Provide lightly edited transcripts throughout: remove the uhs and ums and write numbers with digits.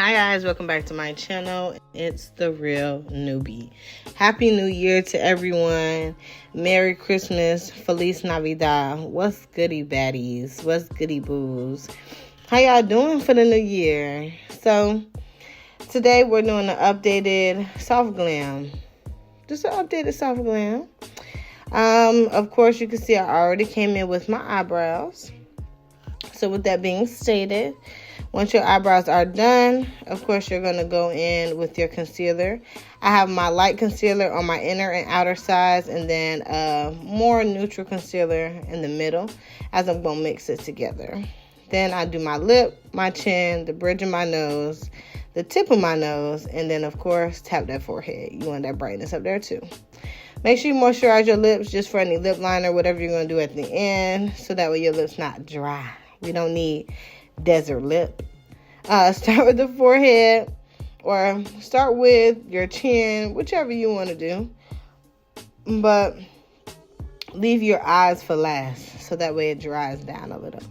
Hi guys, welcome back to my channel. It's the Real Newbie. Happy New Year to everyone. Merry Christmas. Feliz Navidad. What's goody baddies? What's goody boos? How y'all doing for the new year? So today we're doing an updated soft glam. Just an updated soft glam. Of course you can see I already came in with my eyebrows. So with that being stated, once your eyebrows are done, of course, you're going to go in with your concealer. I have my light concealer on my inner and outer sides, and then a more neutral concealer in the middle as I'm going to mix it together. Then I do my lip, my chin, the bridge of my nose, the tip of my nose, and then, of course, tap that forehead. You want that brightness up there, too. Make sure you moisturize your lips just for any lip liner, whatever you're going to do at the end, so that way your lips not dry. We don't need desert lip. Start with the forehead or start with your chin, whichever you want to do, but leave your eyes for last so that way it dries down a little.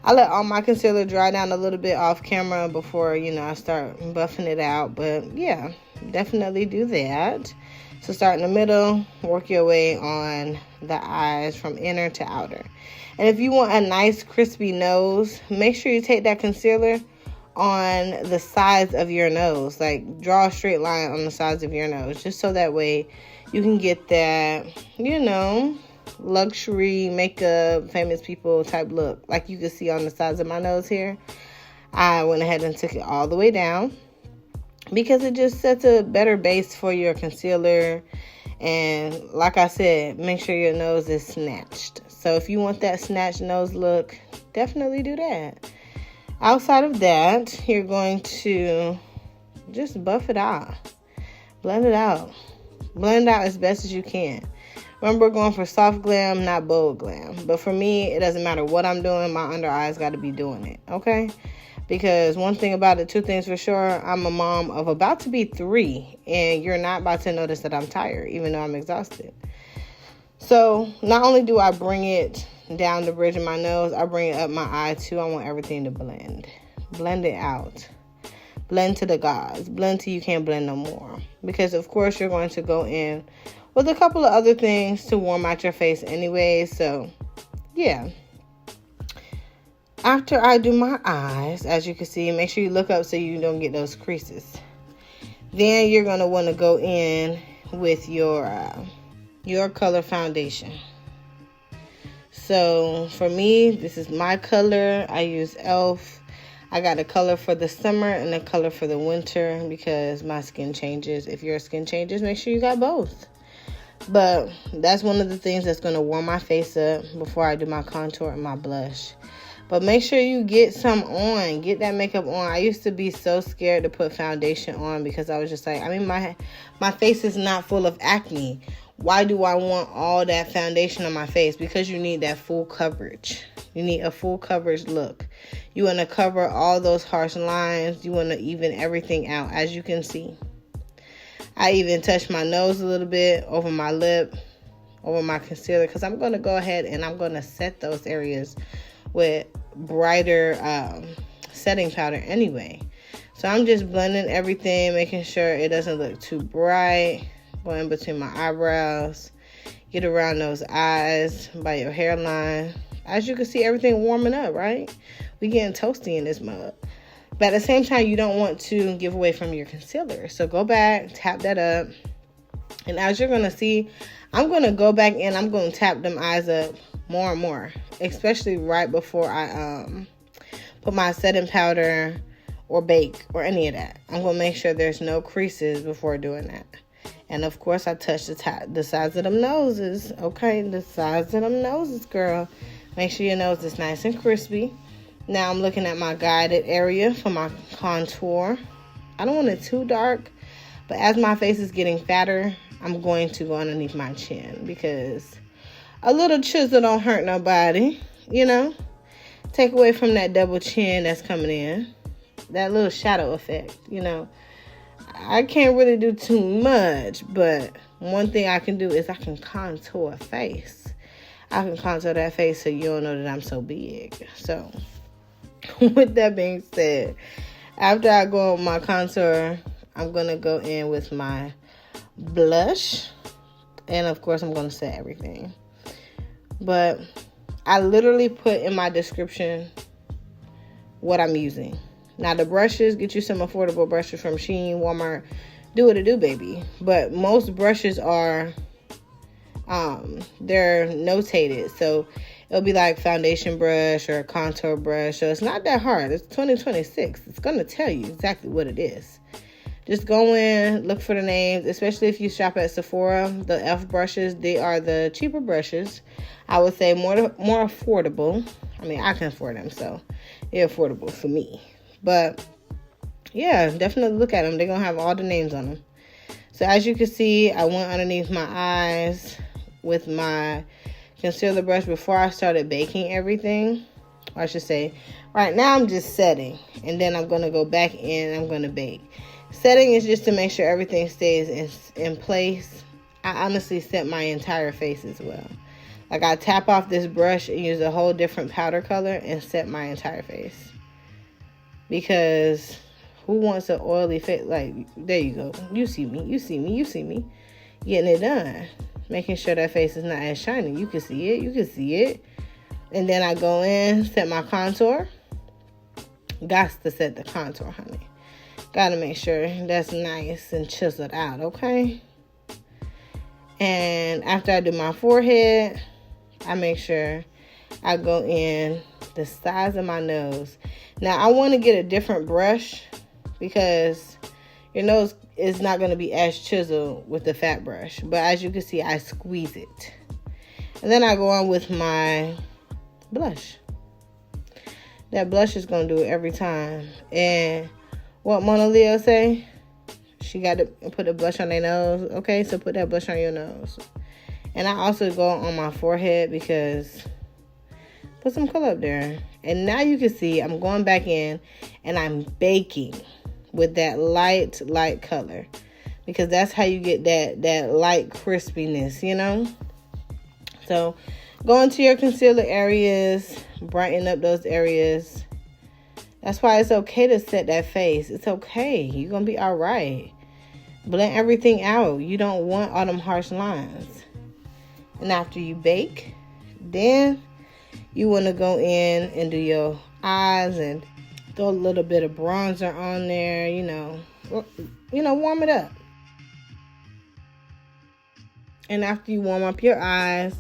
I let all my concealer dry down a little bit off camera before I start buffing it out, but yeah, definitely do that. So start in the middle, work your way on the eyes from inner to outer. And if you want a nice crispy nose, make sure you take that concealer on the sides of your nose. Like, draw a straight line on the sides of your nose, just so that way you can get that, luxury makeup, famous people type look. Like you can see on the sides of my nose here. I went ahead and took it all the way down because it just sets a better base for your concealer. And like I said, make sure your nose is snatched. So if you want that snatched nose look, definitely do that. Outside of that, you're going to just buff it out. Blend it out. Blend it out as best as you can. Remember, we're going for soft glam, not bold glam. But for me, it doesn't matter what I'm doing. My under eyes got to be doing it, okay? Because one thing about it, two things for sure, I'm a mom of about to be 3. And you're not about to notice that I'm tired, even though I'm exhausted. So not only do I bring it down the bridge of my nose, I bring it up my eye too. I want everything to blend. Blend it out. Blend to the gods. Blend till you can't blend no more. Because of course you're going to go in with a couple of other things to warm out your face anyway. So yeah. After I do my eyes, as you can see, make sure you look up so you don't get those creases. Then you're going to want to go in with your color foundation. So for me, this is my color. I use e.l.f. I got a color for the summer and a color for the winter because my skin changes. If your skin changes, make sure you got both. But that's one of the things that's going to warm my face up before I do my contour and my blush. But make sure you get some on. Get that makeup on. I used to be so scared to put foundation on because I was just like, my face is not full of acne. Why do I want all that foundation on my face? Because you need that full coverage. You need a full coverage look. You want to cover all those harsh lines. You want to even everything out, as you can see. I even touched my nose a little bit, over my lip, over my concealer, because I'm going to go ahead and I'm going to set those areas with brighter setting powder anyway. So I'm just blending everything, making sure it doesn't look too bright. Going between my eyebrows, get around those eyes by your hairline. As you can see, everything warming up, right? We getting toasty in this mug. But at the same time, you don't want to give away from your concealer. So go back, tap that up. And as you're going to see, I'm going to go back in. I'm going to tap them eyes up more and more. Especially right before I put my setting powder or bake or any of that. I'm going to make sure there's no creases before doing that. And of course, I touch the sides of them noses. Okay, the sides of them noses, girl. Make sure your nose is nice and crispy. Now I'm looking at my guided area for my contour. I don't want it too dark, but as my face is getting fatter, I'm going to go underneath my chin because a little chisel don't hurt nobody, Take away from that double chin that's coming in. That little shadow effect, I can't really do too much, but one thing I can do is I can contour a face. I can contour that face so you don't know that I'm so big. So, with that being said, After I go on my contour, I'm going to go in with my blush. And, of course, I'm going to set everything. But I literally put in my description what I'm using. Now, the brushes, get you some affordable brushes from Shein, Walmart. Do what it do, baby. But most brushes are, they're notated. So, it'll be like foundation brush or a contour brush. So, it's not that hard. It's 2026. It's going to tell you exactly what it is. Just go in, look for the names, especially if you shop at Sephora. The F brushes, they are the cheaper brushes. I would say more affordable. I mean, I can afford them, so they're affordable for me. But, yeah, definitely look at them. They're going to have all the names on them. So, as you can see, I went underneath my eyes with my concealer brush before I started baking everything. Or I should say, right now I'm just setting. And then I'm going to go back in and I'm going to bake. Setting is just to make sure everything stays in place. I honestly set my entire face as well. Like, I tap off this brush and use a whole different powder color and set my entire face. Because who wants an oily face? Like, there you go. You see me. You see me. You see me. Getting it done. Making sure that face is not as shiny. You can see it. You can see it. And then I go in, set my contour. Got to set the contour, honey. Gotta make sure that's nice and chiseled out, okay? And after I do my forehead, I make sure I go in the size of my nose. Now, I want to get a different brush because your nose is not going to be as chiseled with the fat brush. But as you can see, I squeeze it. And then I go on with my blush. That blush is going to do it every time. And what Mona Leo say? She got to put a blush on their nose. Okay, so put that blush on your nose. And I also go on my forehead because put some color up there. And now you can see I'm going back in and I'm baking with that light color. Because that's how you get that light crispiness, you know? So go into your concealer areas, brighten up those areas. That's why it's okay to set that face. It's okay. You're going to be all right. Blend everything out. You don't want all them harsh lines. And after you bake, then you want to go in and do your eyes and throw a little bit of bronzer on there. You know, warm it up. And after you warm up your eyes,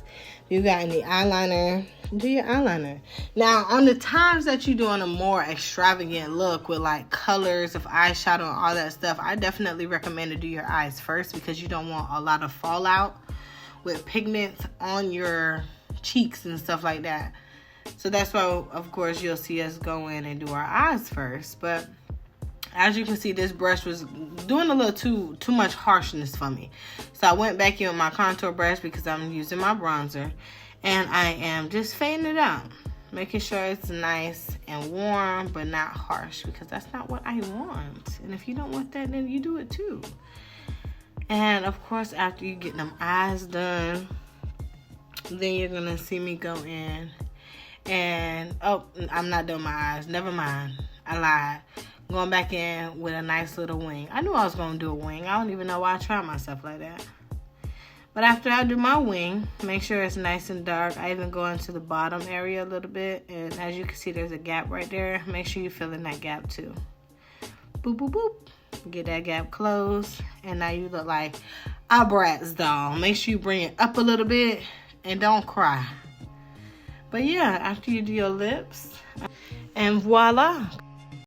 you got any eyeliner, do your eyeliner. Now, on the times that you're doing a more extravagant look with like colors of eyeshadow and all that stuff, I definitely recommend to do your eyes first because you don't want a lot of fallout with pigments on your cheeks and stuff like that. So that's why, of course, you'll see us go in and do our eyes first. But as you can see, this brush was doing a little too much harshness for me. So I went back in with my contour brush because I'm using my bronzer. And I am just fading it out. Making sure it's nice and warm, but not harsh. Because that's not what I want. And if you don't want that, then you do it too. And of course, after you get them eyes done, then you're going to see me go in. And, oh, I'm not doing my eyes. Never mind. I lied. Going back in with a nice little wing. I knew I was going to do a wing. I don't even know why I tried myself like that. But after I do my wing, make sure it's nice and dark. I even go into the bottom area a little bit. And as you can see, there's a gap right there. Make sure you fill in that gap too. Boop, boop, boop. Get that gap closed. And now you look like a Bratz doll. Make sure you bring it up a little bit and don't cry. But yeah, after you do your lips, and voila,